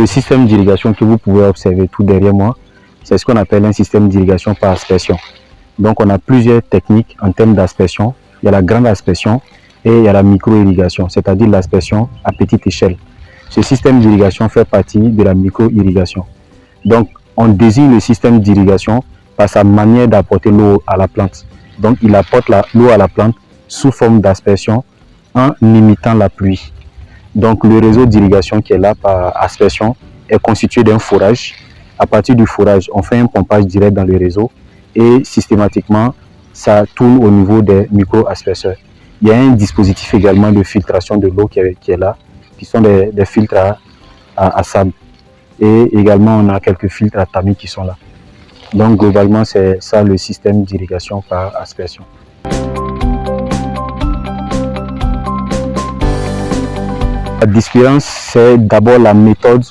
le système d'irrigation que vous pouvez observer tout derrière moi, c'est ce qu'on appelle un système d'irrigation par aspersion. Donc on a plusieurs techniques en termes d'aspersion. Il y a la grande aspersion et il y a la micro-irrigation, c'est-à-dire l'aspersion à petite échelle. Ce système d'irrigation fait partie de la micro-irrigation. Donc on désigne le système d'irrigation par sa manière d'apporter l'eau à la plante. Donc il apporte l'eau à la plante sous forme d'aspersion en imitant la pluie. Donc le réseau d'irrigation qui est là par aspersion est constitué d'un forage. À partir du forage, on fait un pompage direct dans le réseau et systématiquement, ça tourne au niveau des micro-asperceurs. Il y a un dispositif également de filtration de l'eau qui est là, qui sont des filtres à sable. Et également, on a quelques filtres à tamis qui sont là. Donc globalement, c'est ça le système d'irrigation par aspersion. La différence, c'est d'abord la méthode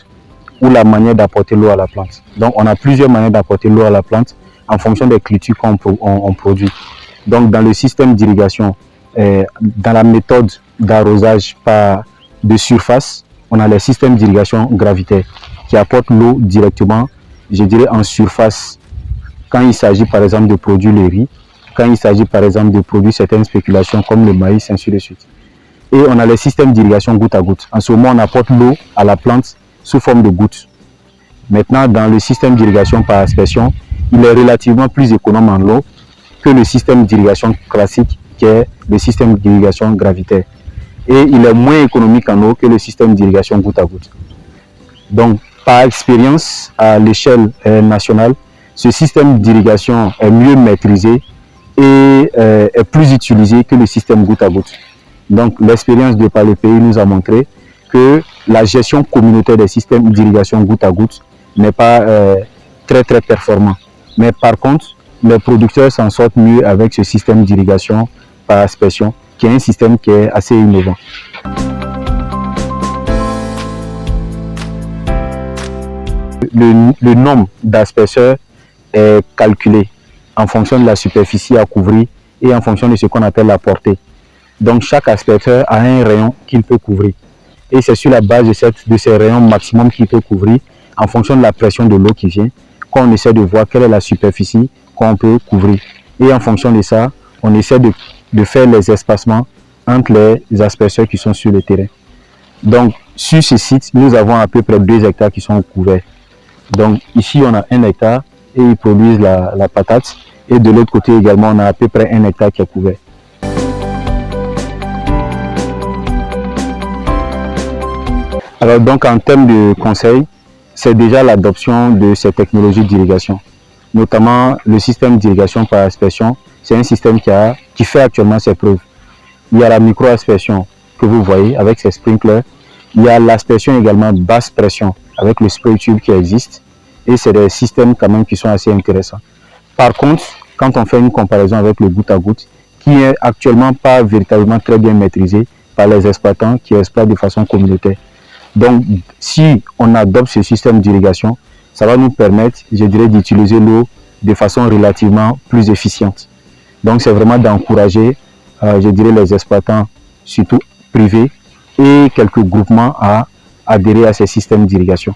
ou la manière d'apporter l'eau à la plante. Donc on a plusieurs manières d'apporter l'eau à la plante en fonction des cultures qu'on produit. Donc dans le système d'irrigation, dans la méthode d'arrosage de surface, on a les systèmes d'irrigation gravitaire qui apportent l'eau directement, je dirais en surface, quand il s'agit par exemple de produire le riz, quand il s'agit par exemple de produire certaines spéculations comme le maïs, ainsi de suite. Et on a les systèmes d'irrigation goutte à goutte. En ce moment, on apporte l'eau à la plante sous forme de gouttes. Maintenant, dans le système d'irrigation par aspersion, il est relativement plus économe en eau que le système d'irrigation classique qui est le système d'irrigation gravitaire. Et il est moins économique en eau que le système d'irrigation goutte à goutte. Donc, par expérience, à l'échelle nationale, ce système d'irrigation est mieux maîtrisé et est plus utilisé que le système goutte à goutte. Donc, l'expérience de par le pays nous a montré que la gestion communautaire des systèmes d'irrigation goutte à goutte n'est pas très performant. Mais par contre, les producteurs s'en sortent mieux avec ce système d'irrigation par aspersion, qui est un système qui est assez innovant. Le nombre d'asperceurs est calculé en fonction de la superficie à couvrir et en fonction de ce qu'on appelle la portée. Donc chaque asperceur a un rayon qu'il peut couvrir. Et c'est sur la base de ces rayons maximum qu'il peut couvrir, en fonction de la pression de l'eau qui vient, qu'on essaie de voir quelle est la superficie qu'on peut couvrir. Et en fonction de ça, on essaie de faire les espacements entre les asperceurs qui sont sur le terrain. Donc sur ce site, nous avons à peu près 2 hectares qui sont couverts. Donc ici, on a 1 hectare et ils produisent la patate. Et de l'autre côté également, on a à peu près 1 hectare qui est couvert. Alors donc en termes de conseils, c'est déjà l'adoption de ces technologies d'irrigation. Notamment le système d'irrigation par aspersion, c'est un système qui fait actuellement ses preuves. Il y a la micro-aspersion que vous voyez avec ses sprinklers. Il y a l'aspersion également basse pression avec le spray tube qui existe. Et c'est des systèmes quand même qui sont assez intéressants. Par contre, quand on fait une comparaison avec le goutte à goutte, qui est actuellement pas véritablement très bien maîtrisé par les exploitants qui exploitent de façon communautaire. Donc, si on adopte ce système d'irrigation, ça va nous permettre, je dirais, d'utiliser l'eau de façon relativement plus efficiente. Donc, c'est vraiment d'encourager, je dirais, les exploitants, surtout privés, et quelques groupements à adhérer à ces systèmes d'irrigation.